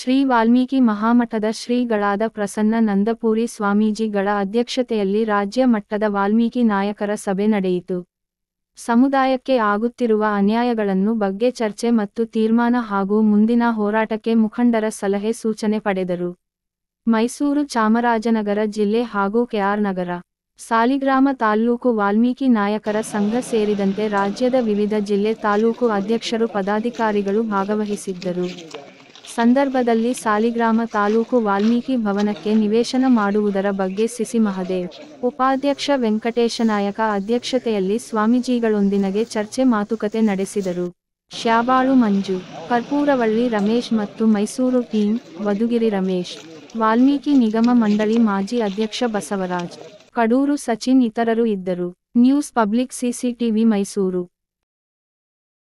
ಶ್ರೀ ವಾಲ್ಮೀಕಿ ಮಹಾಮಠದ ಶ್ರೀಗಳಾದ ಪ್ರಸನ್ನ ನಂದಪುರಿ ಸ್ವಾಮೀಜಿಗಳ ಅಧ್ಯಕ್ಷತೆಯಲ್ಲಿ ರಾಜ್ಯ ಮಟ್ಟದ ವಾಲ್ಮೀಕಿ ನಾಯಕರ ಸಭೆ ನಡೆಯಿತು. ಸಮುದಾಯಕ್ಕೆ ಆಗುತ್ತಿರುವ ಅನ್ಯಾಯಗಳನ್ನು ಬಗ್ಗೆ ಚರ್ಚೆ ಮತ್ತು ತೀರ್ಮಾನ ಹಾಗೂ ಮುಂದಿನ ಹೋರಾಟಕ್ಕೆ ಮುಖಂಡರ ಸಲಹೆ ಸೂಚನೆ ಪಡೆದರು. ಮೈಸೂರು ಚಾಮರಾಜನಗರ ಜಿಲ್ಲೆ ಹಾಗೂ ಕೆಆರ್ ನಗರ, ಸಾಲಿಗ್ರಾಮ ತಾಲ್ಲೂಕು ವಾಲ್ಮೀಕಿ ನಾಯಕರ ಸಂಘ ಸೇರಿದಂತೆ ರಾಜ್ಯದ ವಿವಿಧ ಜಿಲ್ಲೆ ತಾಲೂಕು ಅಧ್ಯಕ್ಷರು ಪದಾಧಿಕಾರಿಗಳು ಭಾಗವಹಿಸಿದ್ದರು. ಸಂದರ್ಭದಲ್ಲಿ ಸಾಲಿಗ್ರಾಮ ತಾಲೂಕು ವಾಲ್ಮೀಕಿ ಭವನಕ್ಕೆ ನಿವೇಶನ ಮಾಡುವುದರ ಬಗ್ಗೆ ಸಿಸಿ ಮಹದೇವ್, ಉಪಾಧ್ಯಕ್ಷ ವೆಂಕಟೇಶನಾಯಕ ಅಧ್ಯಕ್ಷತೆಯಲ್ಲಿ ಸ್ವಾಮೀಜಿಗಳೊಂದಿಗೆ ಚರ್ಚೆ ಮಾತುಕತೆ ನಡೆಸಿದರು. ಶ್ಯಾಬಾಳು ಮಂಜು, ಕರ್ಪೂರವಳ್ಳಿ ರಮೇಶ್ ಮತ್ತು ಮೈಸೂರು ಟೀಮ್, ವದುಗಿರಿ ರಮೇಶ್, ವಾಲ್ಮೀಕಿ ನಿಗಮ ಮಂಡಳಿ ಮಾಜಿ ಅಧ್ಯಕ್ಷ ಬಸವರಾಜ್, ಕಡೂರು ಸಚಿನ್ ಇತರರು ಇದ್ದರು. News public CCTV Mysuru.